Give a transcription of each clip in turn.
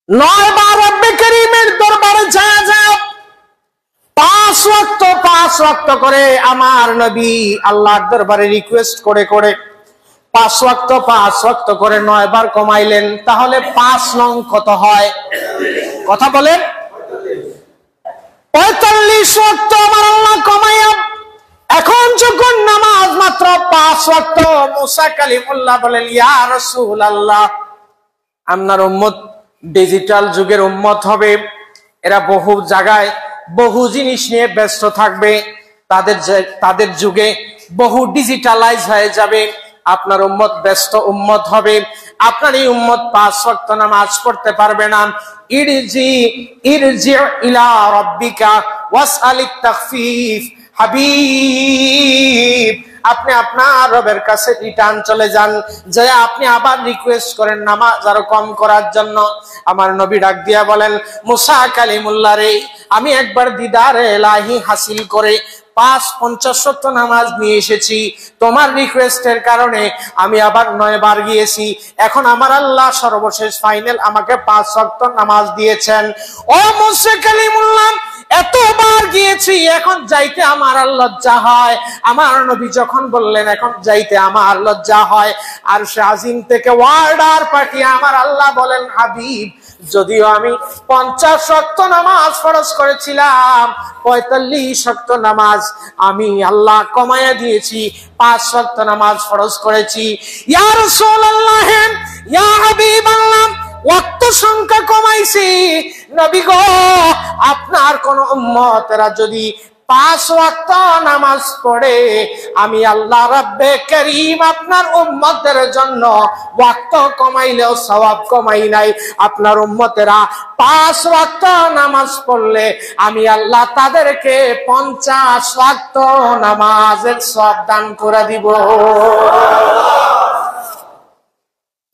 9 বার রব্বে কারীমের দরবারে যায় 5 ওয়াক্ত করে আমার নবী আল্লাহর দরবারে রিকোয়েস্ট করে 5 ওয়াক্ত করে 9 বার কমাইলেন। তাহলে 5 নং কত হয়? কথা বলেন। 45 ওয়াক্ত আমার আল্লাহ কমাইয়া এখন যখন নামাজ মাত্র 5 ওয়াক্ত, মুসা কালিমুল্লাহ বলেন, ইয়া রাসূলুল্লাহ, আপনার উম্মত ডিজিটাল যুগের উম্মত হবে, এরা বহু জায়গায় বহু জিনিস নিয়ে ব্যস্ত থাকবে, তাদের যুগে বহু ডিজিটালাইজ হয়ে যাবে, আপনার উম্মত ব্যস্ত উম্মত হবে, আপনার এই উম্মত 5 ওয়াক্ত নামাজ পড়তে পারবে না। ইরজি ইলা রাব্বিকা ওয়াসআলিত তাখফিফ, হাবিব আপনি আপনার রবের কাছে রিটার্ন চলে যান, যে আপনি আবার রিকোয়েস্ট করেন নামাজ আরো কম করার জন্য। আমার নবী ডাক দিয়া বলেন, মুসা কালিমুল্লাহ রে, আমি একবার দিদারে ইলাহি হাসিল করে 50 নামাজ নিয়ে এসেছি, তোমার রিকোয়েস্টের কারণে আমি আবার 9 বার গিয়েছি, এখন আমার আল্লাহ সর্বশেষ ফাইনাল আমাকে 5 ওয়াক্ত নামাজ দিয়েছেন। ও মুসা কালিমুল্লাহ, এতবার গিয়েছি, এখন যাইতে আমার লজ্জা হয়। আমার নবী যখন বললেন এখন যাইতে আমার লজ্জা হয়, আর সে আজিম থেকে ওয়ার্ডার পাঠিয়ে আমার আল্লাহ বলেন, হাবিব যদিও আমি 50 ওয়াক্ত নামাজ ফরজ করেছিলাম, 45 ওয়াক্ত নামাজ আমি আল্লাহ কমায়া দিয়েছি, 5 ওয়াক্ত নামাজ ফরজ করেছি। ইয়া রাসূলুল্লাহ, ইয়া হাবিবাল্লাহ, ওয়াক্ত সংখ্যা কমাইছি। নবী গো, আপনার কোন উম্মতেরা যদি 5 ওয়াক্ত নামাজ পড়ে, আমি আল্লাহ রাব্বে কারীম আপনার উম্মতের জন্য ওয়াক্ত কমাইলেও সওয়াব কমাই নাই। আপনার উম্মতেরা 5 ওয়াক্ত নামাজ পড়লে আমি আল্লাহ তাদেরকে 50 ওয়াক্ত নামাজের সওয়াব দান করে দিব।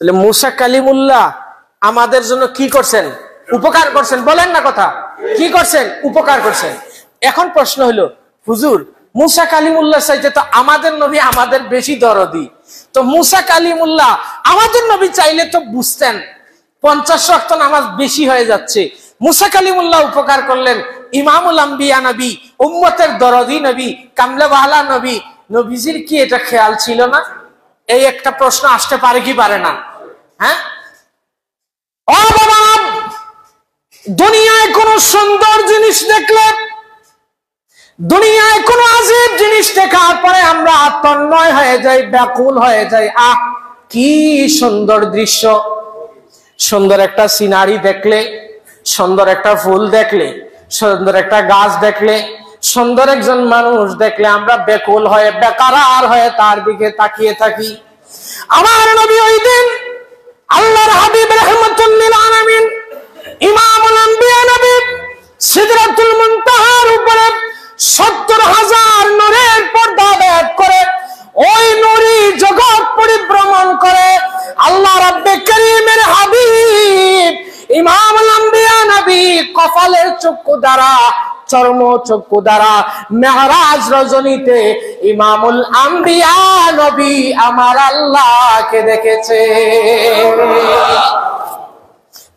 তাহলে মুসা কালিমুল্লাহ আমাদের জন্য কি করছেন? উপকার করছেন। বলেন না কথা, কি করছেন? উপকার করছেন। এখন প্রশ্ন হলো, হুজুর মুসা কালিমুল্লাহ চাইতে তো আমাদের নবী আমাদের বেশি দরদি, তো মুসা কালিমুল্লাহ আমাদের নবী চাইলে তো বুঝতেন 50 ওয়াক্ত নামাজ বেশি হয়ে যাচ্ছে। মুসা কালিমুল্লাহ উপকার করলেন, ইমামুল আম্বিয়া নবী, উম্মতের দরদি নবী, কামলেওয়ালা নবী, নবীজির কি এটা খেয়াল ছিল না? এই একটা প্রশ্ন আসতে পারে কি পারে না? হ্যাঁ, ও বাবা, দুনিয়ায় কোন সুন্দর জিনিস দেখলে, দুনিয়ায় কোন আজীব জিনিস দেখার পরে আমরা তন্ময় হয়ে যাই, ব্যাকুল হয়ে যাই। আহ, কি সুন্দর দৃশ্য! সুন্দর একটা সিনারি দেখলে, সুন্দর একটা ফুল দেখলে, সুন্দর একটা গাছ দেখলে, সুন্দর একজন মানুষ দেখলে আমরা ব্যাকুল হয়ে বেকারার হয়ে তার দিকে তাকিয়ে থাকি। আমার নবী ওই দিন আল্লাহর হাবিব রাহমাতুল লিল আলামিন ইমামুল আম্বিয়া নবী সিদরাতুল মুনতাহার উপরে 70,000 নূরের পর্দা বেদ করে ওই নূরি জগৎ পরিভ্রমণ করে আল্লাহ রাব্বে কারীমের হাবিব ইমামুল আম্বিয়া নবী কপালের চক্ষু দ্বারা, চর্ম চক্ষু দ্বারা মেহরাজ রজনীতে ইমামুল আম্বিয়া নবী আমার আল্লাহকে দেখেছে।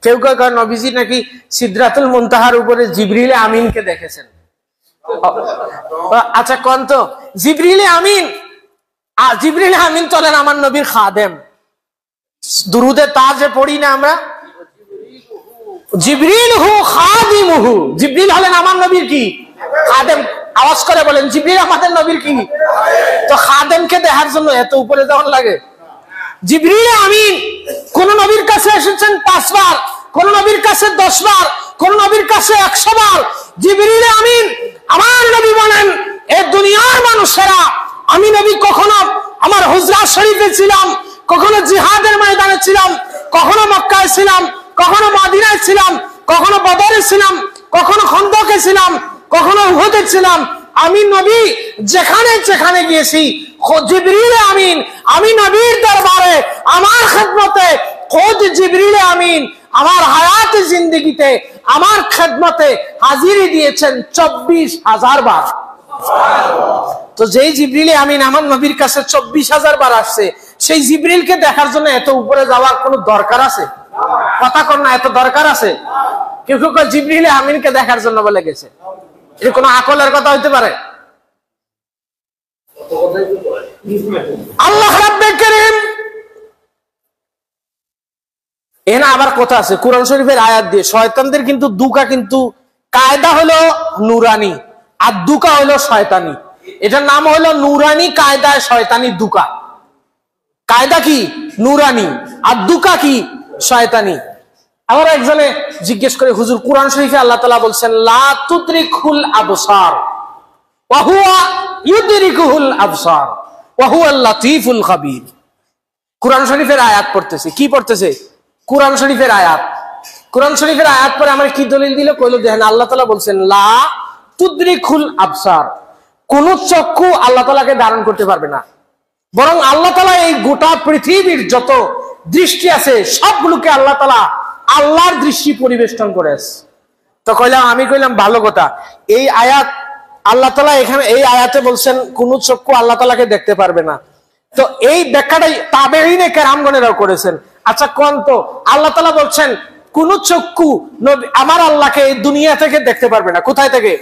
কেউ কেউ নবীজি নাকি সিদরাতুল মুনতাহার উপরে জিবরিল আমিনকে দেখেছেন। আচ্ছা কোন তো জিবরিল আমিন, আর জিবরিল আমিন তো হলেন আমার নবীর খাদেম। দুরুদে তাজে পড়ি না আমরা, জিবরিল হু খাদিমুহু, জিবরিল হলেন আমার নবীর কি খাদেম। আওয়াজ করে বলেন, জিবরিল আমাদের নবীর কি? তো খাদেমকে দেখার জন্য এত উপরে যাওয়ার লাগে? জিবরিল আমিন কোন নবীর কাছে এসেছেন 5 বার, কোন নবীর কাছে 10 বার, কোন নবীর কাছে 100 বার। জিবরিল আমিন আমার নবী বলেন, এই দুনিয়ার মানুষেরা, আমি নবী কখনো আমার হুজরা শরীফে ছিলাম, কখনো জিহাদের ময়দানে ছিলাম, কখনো মক্কায় ছিলাম, কখনো মদিনায় ছিলাম, কখনো বদরে ছিলাম, কখনো খন্দকে ছিলাম, কখনো উহুদে ছিলাম। আমি নবী যেখানে যেখানে গিয়েছি, জিবরিল আমিন আমি নবীর দরবারে আমার খেদমতে, খোদ জিবরিল আমিন আমার হায়াতে জিন্দেগিতে আমার খেদমতে হাজিরি দিয়েছেন 24,000 বার। তো যেই জিবরিল আমিন আমার নবীর কাছে 24,000 বার আসছে, সেই জিবরিলকে দেখার জন্য এত উপরে যাওয়ার কোনো দরকার আছে? কথা কর না, এত দরকার আছে? কেউ কেউ জিবরিল আমিনকে দেখার জন্য বলে গেছে। এটা কোনো আকলের কথা হইতে পারে? আল্লাহ রাব্বুল কারীম এখানে আবার কথা আছে কোরআন শরীফের আয়াত দিয়ে। শয়তানদের কিন্তু দুকা কিন্তু কায়দা হলো নুরানি আর দুকা হলো শয়তানি। এটার নাম হলো নুরানি কায়দায় শয়তানি দুকা। কায়দা কি? নুরানি, আর দুকা কি? শয়তানি। আবার একজনে জিজ্ঞেস করে, হুজুর কোরআন শরীফে আল্লাহ তাআলা বলছেন লা তুদরিকুল আবসার ওয়া হুয়া ইউদরিকুল আবসার ওয়া হুয়াল লাতীফুল খাবীর। কোরআন শরীফের আয়াত পড়তেছে। কি পড়তেছে? কোরআন শরীফের আয়াত। কোরআন শরীফের আয়াত পরে আমার কি দলিল দিল? কইলো দেখেন আল্লাহ তাআলা বলছেন লা তুদরিকুল আবসার, কোন চক্ষু আল্লাহ তাআলাকে ধারণ করতে পারবে না, বরং আল্লাহ তাআলা এই গোটা পৃথিবীর যত দৃষ্টি আছে সবগুলোকে আল্লাহ তাআলা আল্লাহর দৃষ্টি পরিবেষ্টন করেছে। তো আমি কইলাম ভালো কথা, এই আয়াত আল্লাহ তাআলা এখানে এই আয়াতে বলছেন কোন চক্ষু আল্লাহ তাআলাকে দেখতে পারবে না, তো এই ব্যাখ্যাটাই তাবেঈনে কেরামগণেরাও করেছেন। আচ্ছা কোন তো আল্লাহ তাআলা বলছেন কোন চক্ষু আমার আল্লাহকে এই দুনিয়া থেকে দেখতে পারবে না, কোথায় থেকে?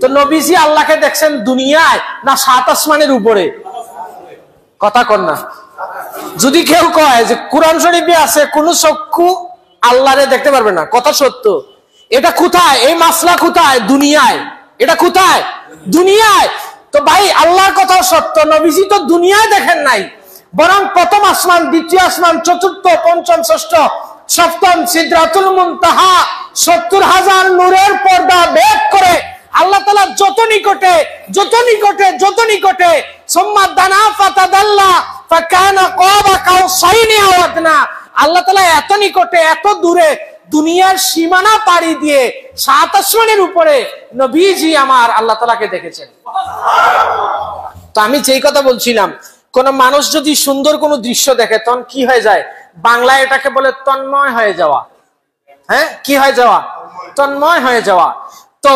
তো নবীজি আল্লাহকে দেখছেন দুনিয়ায় না সাত আসমানের উপরে? কথা কর না। যদি কেউ কয় যে কোরআন শরীফে আছে কোন চক্ষু আল্লাহরে দেখতে পারবে না, কথা সত্য। এটা কোথায়? এই মাসলা কোথায়? দুনিয়ায়। এটা কোথায়? দুনিয়ায়। তো ভাই আল্লাহর কথা সত্য, নবীজি তো দুনিয়ায় দেখেন নাই, বরং প্রথম আসমান, দ্বিতীয় আসমান, চতুর্থ, পঞ্চম, ষষ্ঠ, সপ্তম সিদরাতুল মুনতাহা ৭০,০০০ নূরের পর্দা ভেদ করে আল্লাহ তাআলা যত নিকটে যত নিকটে যত নিকটে সুম্মা দানা ফাতাদাল্লা ফাকানা কাবা কাউসাইনি আও আদনা। আল্লাহ তাআলা এত নিকটে এত দূরে দুনিয়ার সীমানা পাড়ি দিয়ে সাত আসমানের উপরে নবীজি আমার আল্লাহ তাআলাকে দেখেছেন। তো আমি যেই কথা বলছিলাম, কোন মানুষ যদি সুন্দর কোন দৃশ্য দেখে তখন কি হয়ে যায়? বাংলায় এটাকে বলে তন্ময় হয়ে যাওয়া। হ্যাঁ, কি হয়ে যাওয়া? তন্ময় হয়ে যাওয়া। তো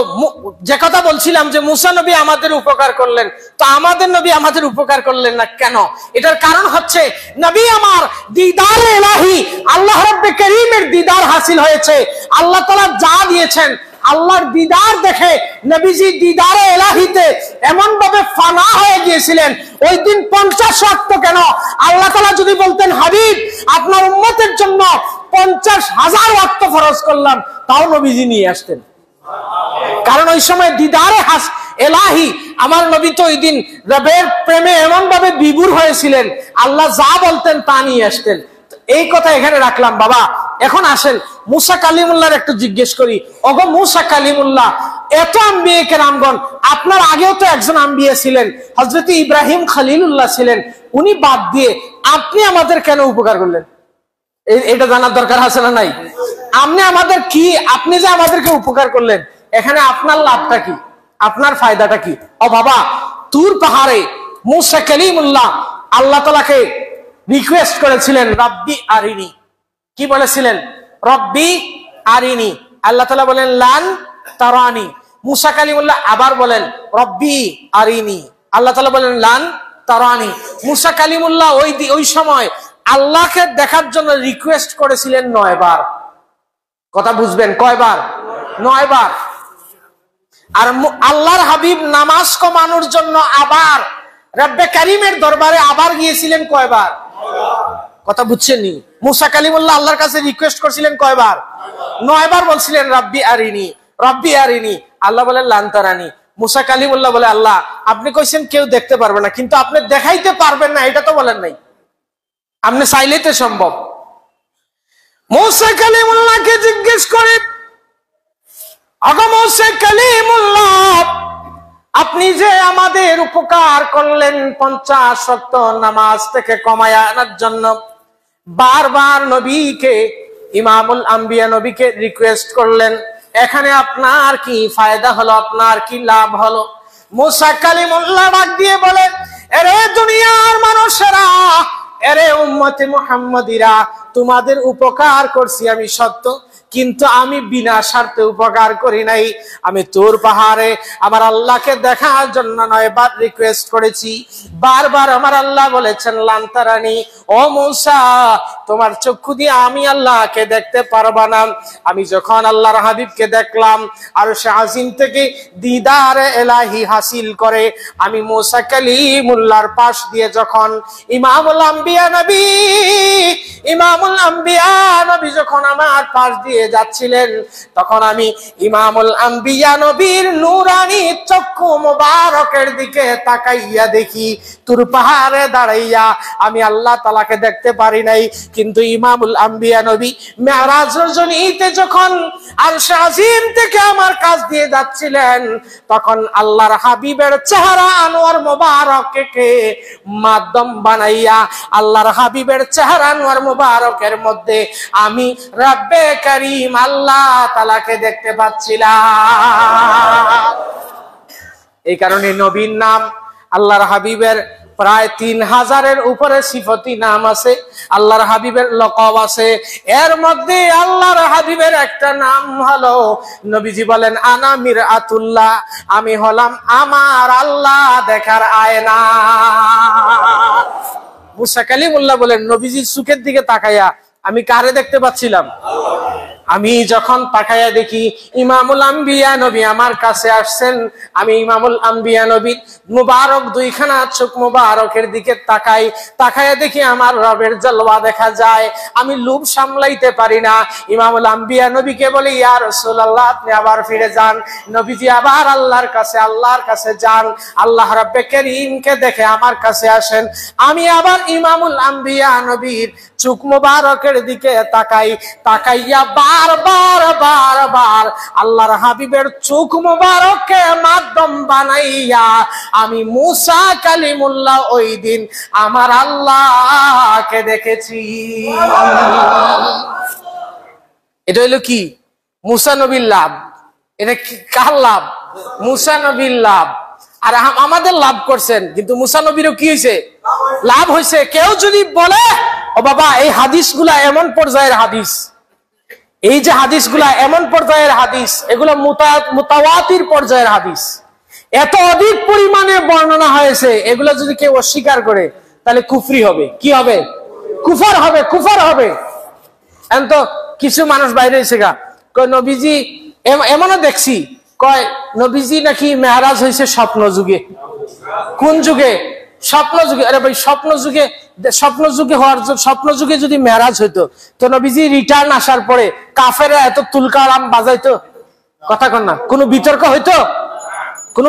যে কথা বলছিলাম যে মুসা নবী আমাদের উপকার করলেন, তো আমাদের নবী আমাদের উপকার করলেন না কেন? এটার কারণ হচ্ছে নবী আমার দিদার ইলাহি, আল্লাহ রাব্বুল কারীমের দিদার হাসিল হয়েছে। আল্লাহ তাআলা যা দিয়েছেন আল্লাহর দিদার দেখে নবীজি দিদারে ইলাহিতে এমন ভাবে ফানা হয়ে গিয়েছিলেন। ওই দিন 50 ওয়াক্ত কেন, আল্লাহ তাআলা যদি বলতেন হাবিব আপনার উম্মতের জন্য 50,000 ওয়াক্ত ফরজ করলাম, তাও নবীজি নিয়ে আসতেন। কারণ ওই সময় দিদারে এলাহি আমার নবী তো ওই দিন রবের প্রেমে এমন ভাবে বিভোর হয়েছিলেন, আল্লাহ যা বলতেন তা নিয়ে আসতেন। এই কথা এখানে রাখলাম। বাবা এখন আসেন মুসা কালিমুল্লাহর একটু জিজ্ঞেস করি। ওগো মুসা কালিমুল্লাহ, এত আম্বিয়ে কেরামগণ, আপনার আগেও তো একজন আম্বিয়া ছিলেন, হযরত ইব্রাহিম খলিলুল্লাহ ছিলেন, উনি বাদ দিয়ে আপনি আমাদের কেন উপকার করলেন? এটা জানার দরকার আছে না নাই? আপনি আমাদের কি, আপনি যে আমাদেরকে উপকার করলেন, এখানে আপনার লাভটা কি, আপনার ফায়দাটা কি? ও বাবা, তুর পাহাড়ে মুসা কালিমুল্লাহ আল্লাহ তাআলাকে রিকোয়েস্ট করেছিলেন রব্বি আরিনি। কি বলেছিলেন? রব্বি আরিনি। আল্লাহ তাআলা বলেন লান তারানি। মুসা কালিমুল্লাহ আবার বলেন রব্বি আরিনি। আল্লাহ তাআলা বলেন লান তারানি। মুসা কালিমুল্লাহ ওই সময় আল্লাহকে দেখার জন্য রিকোয়েস্ট করেছিলেন 9 বার। কথা বুঝবেন? কয়বার? 9 বার। আর আল্লাহর হাবিব নামাজ কমানোর জন্য আবার রব্বে কারীমের দরবারে আবার গিয়েছিলেন কয়বার? 9 বার। কথা বুঝছেননি? মুসা কালিমুল্লাহ আল্লাহর কাছে রিকোয়েস্ট করেছিলেন কয়বার? 9 বার বলছিলেন রব্বি আরিনি, রব্বি আরিনি। আল্লাহ বলেন লান তারানি। মুসা কালিমুল্লাহ বলে আল্লাহ আপনি কইছেন কেউ দেখতে পারবে না, কিন্তু আপনি দেখাইতে পারবেন না এটা তো বলেন নাই, আপনি চাইলেই তো সম্ভব। মুসা কালিমুল্লাহকে জিজ্ঞেস করে, আগো মুসা কালিমুল্লাহ, আপনি যে আমাদের উপকার করলেন 50 ওয়াক্ত নামাজ থেকে কমায়া আনার জন্য, বারবার নবীকে, ইমামুল আম্বিয়া নবীকে রিকোয়েস্ট করলেন, এখানে আপনার কি ফায়দা হলো, আপনার কি লাভ হলো? মুসা কালিমুল্লাহ ডাক দিয়ে বলেন, এরে দুনিয়ার মানুষেরা, এরে উম্মতে মুহাম্মাদিরা, তোমাদের উপকার করছি আমি সত্য, কিন্তু আমি বিনা স্বার্থে উপকার করি নাই। আমি তুর পাহাড়ে আমার আল্লাহকে দেখার জন্য 9 বার রিকোয়েস্ট করেছি। বারবার আমার আল্লাহ বলেছেন, লান তারানি, ও মূসা, তোমার চক্ষু দিয়ে আমি আল্লাহকে দেখতে পারবা না। আমি যখন আল্লাহর হাবিবকে দেখলাম, আরশে আজিম থেকে দিদারে ইলাহি হাসিল করে আমি মূসা কালিমুল্লাহর পাশ দিয়ে যখন ইমামুল আম্বিয়া নবী যখন আমার পাশ দিয়ে যাচ্ছিলেন, তখন আমি ইমামুল আম্বিয়া নবীর নূরানি চক্ষু মুবারকের দিকে তাকাইয়া দেখি তুর পাহাড়ে দাঁড়াইয়া আমি আল্লাহ তাআলাকে দেখতে পারি নাই। কিন্তু ইমামুল আম্বিয়া নবী মেরাজ রজনীতে যখন আরশে আজিম থেকে আমার কাছ দিয়ে যাচ্ছিলেন, তখন আল্লাহর হাবিবের চেহারা আনোয়ার মোবারককে মাধ্যম বানাইয়া আল্লাহর হাবিবের চেহারা আনোয়ার মোবারকের মধ্যে আমি রব্বে করিম আল্লাহ তাআলাকে দেখতে পাচ্ছিলাম। এই কারণে নবীর নাম, আল্লাহর হাবিবের প্রায় 3000-এর উপরে সিফতি নাম আছে, আল্লাহর হাবিবের লকব আছে। এর মধ্যে আল্লাহর হাবিবের একটা নাম হলো, নবীজি বলেন, আনা মিরআতুল্লাহ, আমি হলাম আমার আল্লাহ দেখার আয়না। মুসা কালিমুল্লাহ বলেন, নবীজির চোখের দিকে তাকাইয়া আমি কারে দেখতে পাচ্ছিলাম? আমি যখন তাকাইয়া দেখি ইমামুল আম্বিয়া নবী আমার কাছে আসছেন, আমি ইমামুল আম্বিয়া নবী মুবারক দুইখানা চোখ মুবারকের দিকে তাকাইয়া দেখি আমার রবের জলওয়া দেখা যায়। আমি লোভ সামলাইতে পারি না, ইমামুল আম্বিয়া নবীকে বলি, ইয়া রাসূলুল্লাহ, আপনি আবার ফিরে যান। নবীজি আবার আল্লাহর কাছে যান, আল্লাহ রব্বে করিমকে দেখে আমার কাছে আসেন। আমি আবার ইমামুল আম্বিয়া নবীর চোখ মুবারকের দিকে তাকাইয়া বারবার আল্লাহর হাবিবের চোখ মুবারককে মাধ্যম বানাইয়া আমি মূসা কালিমুল্লাহ ওই দিন আমার আল্লাহকে দেখেছি। এটা হইলো কি? মূসা নবীর লাভ। এটা কার লাভ? মূসা নবীর লাভ। আর আমাদের লাভ করছেন, কিন্তু মূসা নবীরও কি হয়েছে? লাভ হয়েছে। কেউ যদি বলে, ও বাবা, এই হাদিসগুলা এমন পর্যায়ের হাদিস, এই যে হাদিসগুলা এমন পর্যায়ের হাদিস, এগুলো মুতাওয়াতির পর্যায়ের হাদিস, এত অধিক পরিমাণে বর্ণনা হয়েছে, এগুলো যদি কেউ অস্বীকার করে তাহলে কুফরি হবে। কি হবে? কুফর হবে। এখন তো কিছু মানুষ বাইরে এসে কয় নবীজি, এমনও দেখছি কয় নবীজি নাকি মেরাজ হয়েছে স্বপ্ন যুগে। কোন যুগে? স্বপ্ন যুগে। আরে ভাই, স্বপ্ন যুগে যদি মেরাজ হইতো, তো নবীজি রিটার্ন আসার পরে কাফেররা এত তুলকালাম বাজাইতো? কথা কন না। কোনো বিতর্ক হইতো? কোনো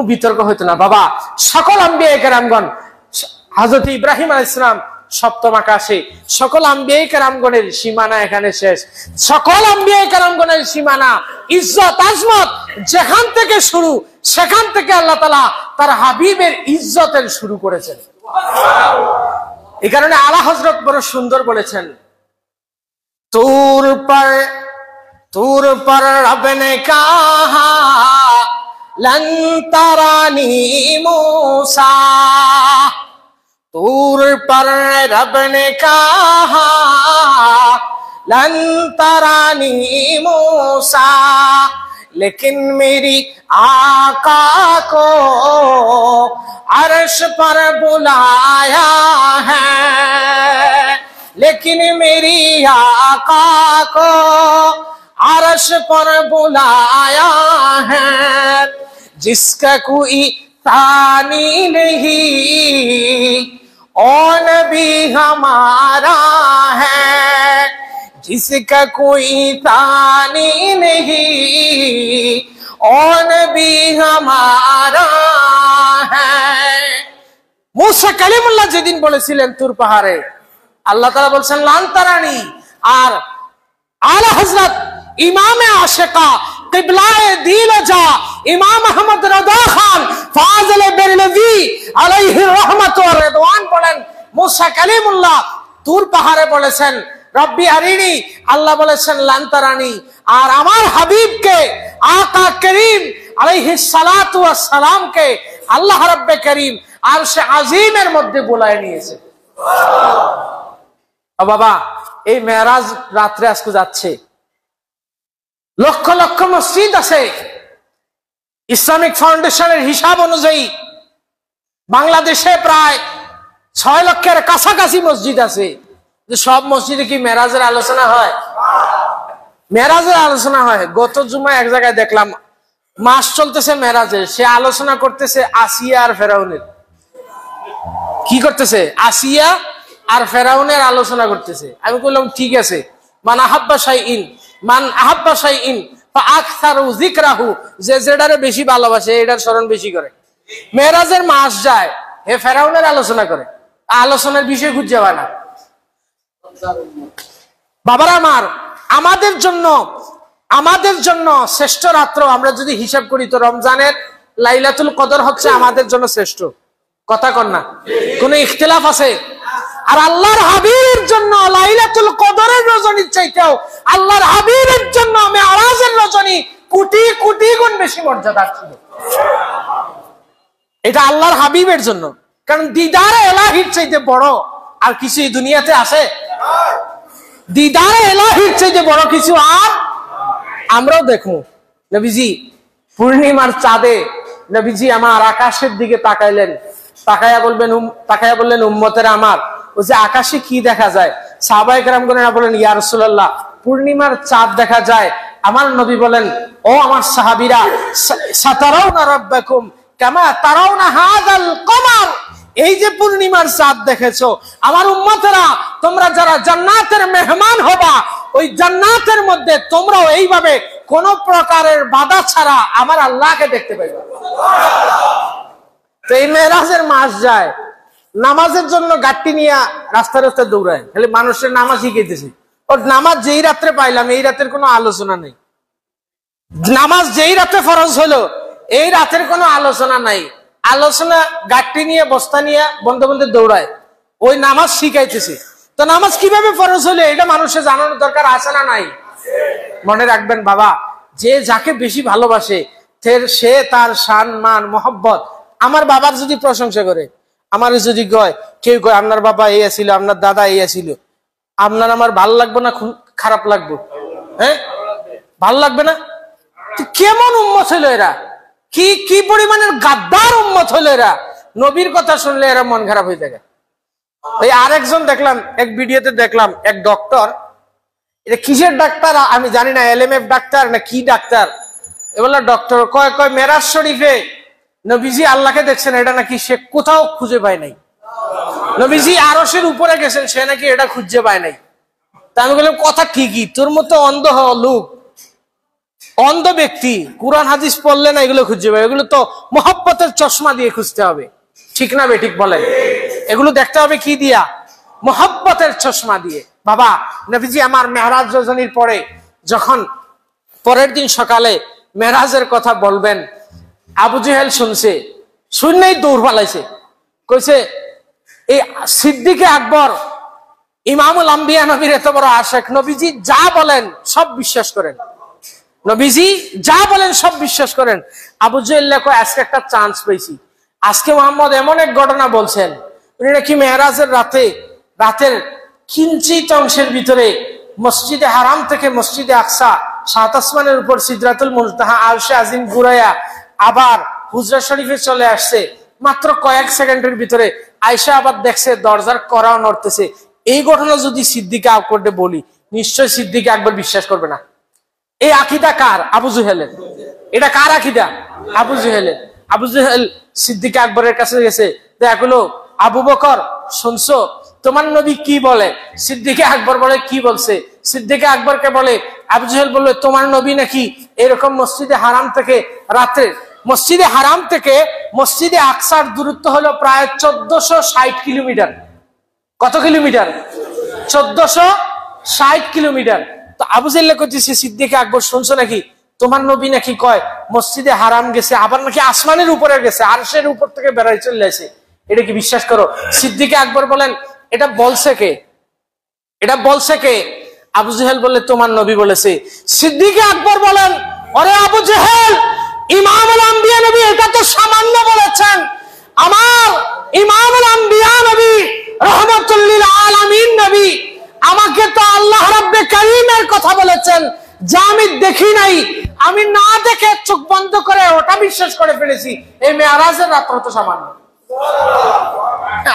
বিতর্ক হইতো না বাবা। সকল আম্বিয়া কেরামগণ, হযরত ইব্রাহিম আলাইহিস সালাম 7ম আকাশে, সকল আম্বিয়া কেরামগণের সীমানা এখানে শেষ। সকল আম্বিয়া কেরামগণের সীমানা, ইজ্জত, আজমত যেখান থেকে শুরু, সেখান থেকে আল্লাহ তাআলা তার হাবিবের ইজ্জতের শুরু করেছেন। এই কারণে আলা হযরত বড় সুন্দর বলেছেন, তুর पर रब ने कहा लन तरानी मूसा, तूर पर रब ने कहा लन तरानी मूसा, लेकिन मेरी आका को अर्श पर बुलाया है, लेकिन मेरी आका को अर्श पर बुलाया है, जिसका कोई तानी नहीं और नबी हमारा है, जिसका कोई तानी नहीं और नबी हमारा है। मूसा কালিমুল্লাহ যেদিন বলেছিলেন তুর পাহাড়ে, আল্লাহ তাআলা বলছেন লান তারানি। আর আলা হযরত ইমামে আশিকা কিবলায়ে দিলজা ইমাম আহমদ রদা খান ফাজিল বেরলভী আলাইহি রাহমাত ওয়া রিদওয়ান বলেন, মুসা কালিমুল্লাহ তুর পাহাড়ে বলেছেন রব্বি আরিনি, আল্লাহ বলেছেন লান তারানি। আর আমার হাবিবকে, আকা করিম আলাইহিস সালাতু ওয়াস সালামকে আল্লাহ রব্বে করিম আরশে আজিমের মধ্যে বুলায় নিয়েছে। বাবা, এই মেরাজ রাত্রে আজকে যাচ্ছে। লক্ষ লক্ষ মসজিদ আছে। ইসলামিক ফাউন্ডেশনের হিসাব অনুযায়ী বাংলাদেশে প্রায় 6 লক্ষের কাছাকাছি মসজিদ আছে। সব মসজিদে কি মেরাজের আলোচনা হয়? মেরাজের আলোচনা হয়। গত জুমা এক জায়গায় দেখলাম, মাস চলতেছে মেরাজের, সে আলোচনা করতেছে আসিয়া আর ফেরাউনের। কি করতেছে? আসিয়া আর ফেরাউনের আলোচনা করতেছে। আমি বললাম ঠিক আছে, মান আহাব্বা শাইইন ফাআকসারু যিকরাহু, যে যেটারে বেশি ভালোবাসে এটার স্মরণ বেশি করে। মেরাজের মাস যায়, হে ফেরাউনের আলোচনা করে, আলোচনার বিষয় খুঁজে পায় না। বাবারা আমার, আমাদের জন্য শ্রেষ্ঠ রাত্র আমরা যদি হিসাব করি তো রমজানের লাইলাতুল কদর হচ্ছে আমাদের জন্য শ্রেষ্ঠ। কথা কন না? কোন ইখতিলাফ আছে? আর আল্লাহর হাবিবের জন্য লাইলাতুল কদরের রজনীর চাইতেও আল্লাহর হাবিবের জন্য মেরাজের রজনী কোটি কোটি গুণ বেশি মর্যাদা ছিল। এটা আল্লাহর হাবিবের জন্য, কারণ দিদারে এলাহির চাইতে বড় আর কিছু এই দুনিয়াতে আছে? দিদারে এলাহির চাইতে বড় কিছু আর আমরাও দেখবো। নবীজি পূর্ণিমার চাঁদে নবীজি আমার আকাশের দিকে তাকাইলেন, তাকায়া বললেন উম্মতেরা আমার, ও যে আকাশে কি দেখা যায়? সাহাবায়ে কেরামগণেরা বলেন ইয়া রাসূলুল্লাহ, পূর্ণিমার চাঁদ দেখা যায়। আমার নবী বলেন, ও আমার সাহাবীরা, সাতারাউনা রাব্বাকুম কামা তারাউনা হাযাল কমার, এই যে পূর্ণিমার চাঁদ দেখেছো আমার উম্মতেরা, তোমরা যারা জান্নাতের মেহমান হবা, ওই জান্নাতের মধ্যে তোমরাও এইভাবে কোন প্রকারের বাধা ছাড়া আমার আল্লাহকে দেখতে পাইবে। তো এই মেরাজের মাস যায়, নামাজের জন্য গাট্টি নিয়ে রাস্তায় রাস্তায় দৌড়ায়, খালি মানুষের নামাজ শিখাইতেছে। ওর নামাজ যেই রাত্রে পাইলাম এই রাতের কোনো আলোচনা নেই। নামাজ যেই রাতে ফরজ হলো এই রাতের কোনো আলোচনা নাই। আলোচনা গাট্টি নিয়ে বস্তা নিয়ে বন্ধ বন্ধে দৌড়ায়, ওই নামাজ শিখাইতেছে। তো নামাজ কিভাবে ফরজ হলো এটা মানুষের জানানোর দরকার আছে না নাই? মনে রাখবেন বাবা, যে যাকে বেশি ভালোবাসে সে তার শান মান মহব্বত। আমার বাবার যদি প্রশংসা করে, আমার যদি কয়, কেউ কয় আপনার বাবা এই ছিল, আপনার দাদা এই ছিল, আপনার আমার ভাল লাগবে না খারাপ লাগবে? হ্যাঁ, ভাল লাগবে না? কেমন উম্মত হইলো এরা? কি পরিমাণের গাদ্দার উম্মত হইলো এরা? নবীর কথা শুনলে এরা মন খারাপ হয়ে থাকে। ওই আরেকজন দেখলাম, এক ভিডিওতে দেখলাম, এক ডক্টর, এটা কিসের ডাক্তার আমি জানি না, LMF ডাক্তার না কি ডাক্তার, এবার ডক্টর কয় মেরাজ শরীফে নবীজি আল্লাহকে দেখছেন, এটা নাকি সে কোথাও খুঁজে পায় নাই। নবীজি আরশের উপরে গেছেন, সে নাকি এটা খুঁজে পায় নাই। তা আমি বললাম কথা ঠিকই, তোর মতো অন্ধ লোক, অন্ধ ব্যক্তি কুরআন হাদিস পড়লে না এগুলো খুঁজে পাবে। এগুলো তো মহব্বতের চশমা দিয়ে খুঁজতে হবে, ঠিক না বেঠিক বলেন? এগুলো দেখতে হবে কি দিয়া? মহব্বতের চশমা দিয়ে। বাবা, নবীজি আমার মেরাজ রজনীর পরে যখন পরের দিন সকালে মেরাজের কথা বলবেন, আবু জেহেল শুনছে, শুনলেই দৌড় পালাইছে, কইছে এই সিদ্দিকে আকবর ইমামুল আম্বিয়া নবীর এত বড় আশিক, নবীজি যা বলেন সব বিশ্বাস করেন, নবীজি যা বলেন সব বিশ্বাস করেন। আবু জেহেল কয় আজকে একটা চান্স পেয়েছি, আজকে মোহাম্মদ এমন এক ঘটনা বলছেন, উনি নাকি মেরাজের রাতের কিঞ্চিত অংশের ভিতরে মসজিদে হারাম থেকে মসজিদে আকসা, সাত আসমানের উপর সিদরাতুল মুনতাহা আরশে আজিম ঘুরাইয়া আবার হুজরা শরীফে চলে আসছে। মাত্র কয়েক সেকেন্ডের ভিতরে আয়েশা আবার দেখছে দরজার কড়া নড়তেছে। এই ঘটনা যদি সিদ্দিকে আকবরকে বলি, নিশ্চয় সিদ্দিকে আকবর বিশ্বাস করবে না। এই আকীদা কার? আবু জেহেলের। এটা কার আকীদা? আবু জেহেলের। আবু জেহেল সিদ্দিকে আকবরের কাছে গেছে, দেখলো আবু বকর শুনছো তোমার নবী কি বলে? সিদ্দিকে আকবর বলে কি বলছে? সিদ্দিকে আকবরকে বলে, আবু জেহেল বলল তোমার নবী নাকি এরকম মসজিদে হারাম থেকে রাত্রে, মসজিদে হারাম থেকে মসজিদে আকসার দূরত্ব হলো প্রায় 1460 কিলোমিটার। কত কিলোমিটার? 1460 কিলোমিটার। তো আবু জেহেল কইতেছে সিদ্দিকে আকবর শুনছো নাকি তোমার নবী নাকি কয় মসজিদে হারাম গেছে, আবার নাকি আসমানের উপরে গেছে, আরশের উপর থেকে বেড়াই চলে আসে, এটা কি বিশ্বাস করো? সিদ্দিকে আকবর বলেন এটা বলছে কে? এটা বলছে কে? আবু জেহেল বলে তোমার নবী বলেছে। সিদ্দিকে আকবর বলেন আরে আবু জেহেল, ইমামুল আম্বিয়া নবী এটা তো সামান্য বলেছেন, আমার ইমামুল আম্বিয়া নবী রহমাতুল লিল আলামিন নবী আমাকে তো কোরআনে কারীমের কথা বলেছেন, যা আমি দেখি নাই, আমি না দেখে চোখ বন্ধ করে ওটা বিশ্বাস করে ফেলেছি। এই মেরাজের রাত্র তো সামান্য।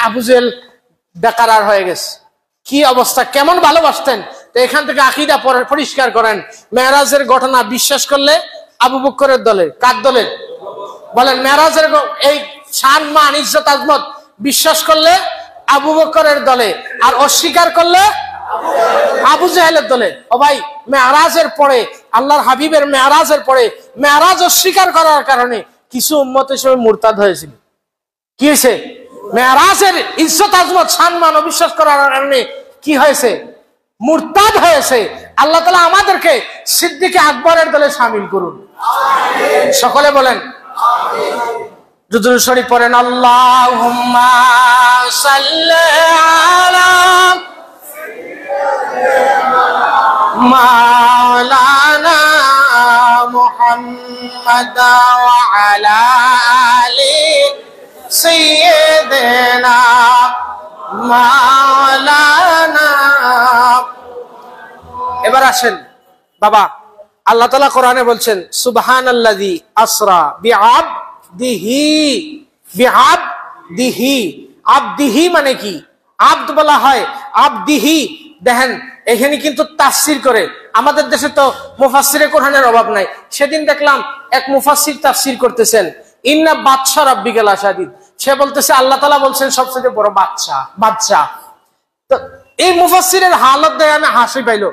আবু জেহেল বেকারার হয়ে গেছে। কি অবস্থা, কেমন ভালোবাসতেন। তো এখান থেকে আকীদা পরিষ্কার করেন। মেরাজের ঘটনা বিশ্বাস করলে আবু বকরের দলের, কার দলের বলেন? মেরাজের এই শান মান ইজ্জত আজমত বিশ্বাস করলে আবু বকরের দলে, আর অস্বীকার করলে আবু জেহেলের দলে। ও ভাই, মেরাজের পরে, আল্লাহর হাবিবের মেরাজের পরে মেরাজ অস্বীকার করার কারণে কিছু উম্মত হিসেবে মুরতাদ হয়েছিল। কি হয়েছে? মেরাজের ইজ্জত আজমত সম্মান অবিশ্বাস করার কারণে কি হয়েছে? মুরতাদ হয়েছে। আল্লাহ তাআলা আমাদেরকে সিদ্দিক আকবরের দলে শামিল করুন, সকলে বলেন আমিন। দুরূদ শরীফ পড়েন, আল্লাহুম্মা সাল্লি আলা মাওলানা মুহাম্মাদ ওয়া আলা আলি সাইয়্যিদিনা মাওলানা। এবার আসেন বাবা, আল্লাহ তাআলা কোরআনে বলছেন সুবহানাল্লাযী আসরা বিআবদিহি। বিআবদিহি, আবদিহি মানে কি? আব্দ বলা হয়, আবদিহি। দেখেন এখানে কিন্তু তাফসীর করে, আমাদের দেশে তো মুফাসসিরে কোরআনের অভাব নাই। সেদিন দেখলাম এক মুফাসসির তাফসীর করতেছেন, ইন্না বাদশা রাব্বিকাল আশাদীদ। সে বলতেছে আল্লাহ তাআলা বলছেন সবচেয়ে বড় বাদশা। তো এই মুফাসসিরের হালত দেখে আমি হাসি পাইলো।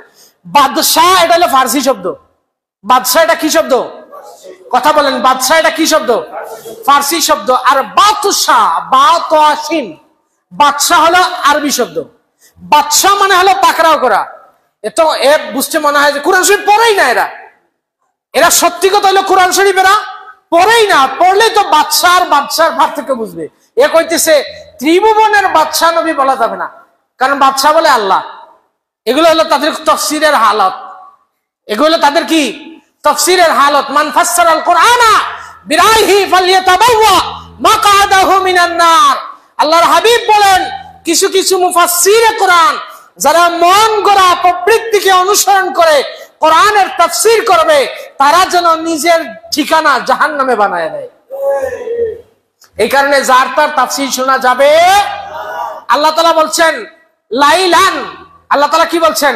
বাদশা এটা হলো ফার্সি শব্দ। বাদশা এটা কি শব্দ? কথা বলেন, বাদশা এটা কি শব্দ? ফার্সি শব্দ। আর বাদশা, বাতাসিন, বাদশা হলো আরবি শব্দ। বাদশা মানে হলো পাকড়াও করা। এত বুঝতে মনে হয় যে কোরআন শরীফ পড়েই না এরা সত্যি কথা হলো কোরআন শরীফ এরা পড়েই না। পড়লেই তো বাদশার পার্থক্য বুঝবে। এ কইতেছে ত্রিভুবনের বাদশা নবী বলা যাবে না, কারণ বাদশা বলে আল্লাহ। এগুলো হলো তাদের তাফসীরের হালত। এগুলো তাদের কি? তাফসীরের হালত। মান ফাসসারাল কুরআনা বিরাইহি ফালইয়াতাবাওয়া মাকআদাহু মিনান নার। আল্লাহর হাবিব বলেন, কিছু কিছু মুফাসসিরে কোরআন যারা মন গড়া প্রবৃত্তিকে অনুসরণ করে কোরআনের তাফসীর করবে, তারা যেন নিজের ঠিকানা জাহান্নামে বানায় দেয়। এই কারণে যার তার তাফসীর শোনা যাবে। আল্লাহ তাআলা বলছেন লাইলান। আল্লাহ তাআলা কি বলছেন?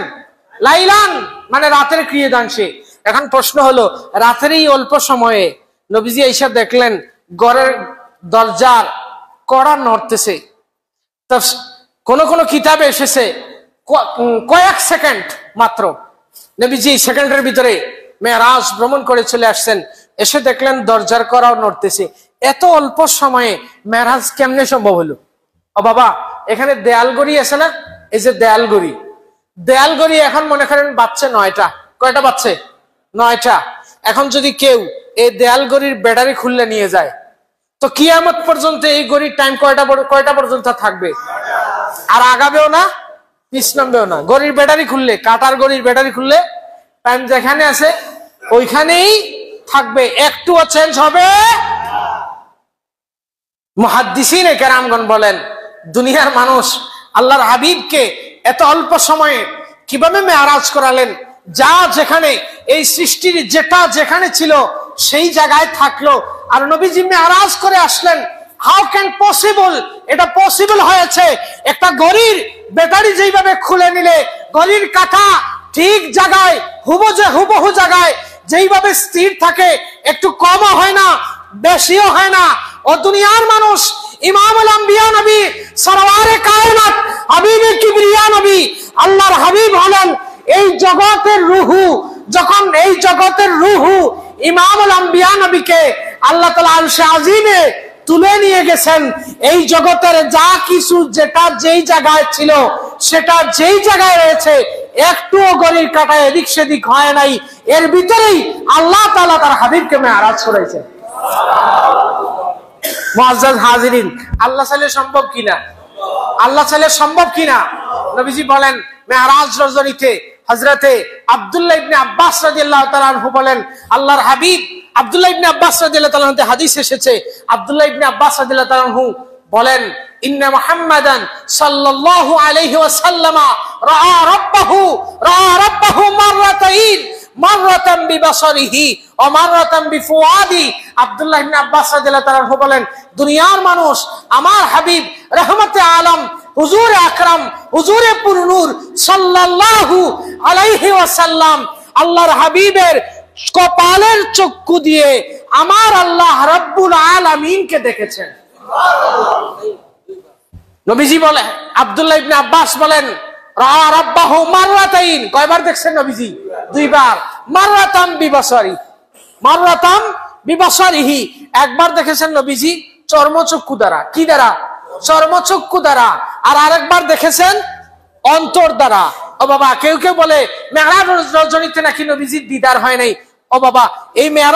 লাইলান মানে রাতের ক্রিয়াদাংশে। এখন প্রশ্ন হলো, রাতের এই অল্প সময়ে নবীজি এসে দেখলেন ঘরের দরজার কড়া নড়তেছে। কোন কোন কিতাবে এসেছে কয়েক সেকেন্ড মাত্র। নবীজি সেকেন্ডের ভিতরে মেরাজ ভ্রমণ করে চলে আসছেন, এসে দেখলেন দরজার কড়াও নড়তেছে। এত অল্প সময়ে মেরাজ কেমনে সম্ভব হলো? ও বাবা, এখানে দেয়ালগড়ি আছে না, এই যে দেয়ালগড়ি এখন মনে করেন বাচ্চা 9টা। কয়টা বাচ্চা? 9টা। এখন যদি কেউ এই দেয়ালগড়ির ব্যাটারি খুললে নিয়ে যায়, তো কিয়ামত পর্যন্ত এই গড়ির টাইম কয়টা পর্যন্ত থাকবে? আর আগাবেও না, পিছনাবেও না। গড়ির ব্যাটারি খুললে, কাটার গড়ির ব্যাটারি খুললে টাইম যেখানে আছে ওইখানেই থাকবে, একটুও চেঞ্জ হবে। মুহাদ্দিসিনে কেরামগণ বলেন, দুনিয়ার মানুষ আল্লাহর হাবিবকে এত অল্প সময়ে কিভাবে মেরাজ করালেন, যা যেখানে এই সৃষ্টির যেটা যেখানে ছিল সেই জায়গায় থাকলো, আর নবীজি মেরাজ করে আসলেন। How can possible? এটা পসিবল হয়েছে একটা ঘড়ির ব্যাটারি যেইভাবে খুলে নিলে ঘড়ির কাঁটা ঠিক জায়গায় হুবহু জায়গায় যেইভাবে স্থির থাকে, একটু কমও হয় না বেশিও হয় না। ও দুনিয়ার মানুষ ইমামুল আম্বিয়া নবী সরওয়ারে কায়নাত হাবিবে কিবরিয়া নবী আল্লাহর হাবিব হলেন এই জগতের রুহু। যখন এই জগতের রুহু ইমামুল আম্বিয়া নবীকে আল্লাহ তাআলা আরশে আজিমে তুলে নিয়ে গেছেন, এই জগতের যা কিছু যেটা যেই জায়গায় ছিল সেটা যেই জায়গায় রয়েছে, একটুও ঘড়ির কাঁটা এদিক সেদিক হয় নাই। এর ভিতরেই আল্লাহ তাআলা তার হাবিবকে মেরাজ করেছেন। মুআজ্জাজ হাজিরিন, আল্লাহ চাইলে সম্ভব কিনা? আল্লাহ চাইলে সম্ভব কিনা? নবীজি বলেন মেরাজ রজনীতে হযরতে আব্দুল্লাহ ইবনে আব্বাস রাদিয়াল্লাহু তাআলা আনহু বলেন, আল্লাহর হাবিব আব্দুল্লাহ ইবনে আব্বাস রাদিয়াল্লাহু তাআলা আনহু হাদিস এসেছে, আব্দুল্লাহ ইবনে আব্বাস রাদিয়াল্লাহু তাআলা আনহু বলেন ইন্না মুহাম্মাদান সাল্লাল্লাহু আলাইহি ওয়াসাল্লামা রাআ রাব্বাহু মাররাতাইন, মাররাতান বিবাসরিহি ওয়া মাররাতান বিফুআদি। আব্দুল্লাহ ইবনে আব্বাস রাদিয়াল্লাহু তাআলা আনহু বলেন, দুনিয়ার মানুষ আমার হাবিব রহমতে আলম হুজুর আকরাম হুজুরে পুরনূর সাল্লাল্লাহু আলাইহি ওয়াসাল্লাম আল্লাহর হাবিবের কপালের চক্ষু দিয়ে আমার আল্লাহ রাব্বুল আলামিনকে দেখেছেন। নবীজি বলে, আব্দুল্লাহ ইবনে আব্বাস বলেন, রাআ রাব্বাহু মাররাতাইন, কয়বার দেখছেন নবীজি? দুইবার। মাররাতান বিবাসরিহি, একবার দেখেছেন নবীজি চর্মচক্ষু দ্বারা। কি দ্বারা? চর্মচক্ষু দ্বারা। আর আরেকবার দেখেছেন অন্তর দ্বারা। ও বাবা, কেউ কেউ বলে মেরাজ রজনীতে নাকি নবীজির দিদার হয় নাই। ও বাবা, এই মেরাজ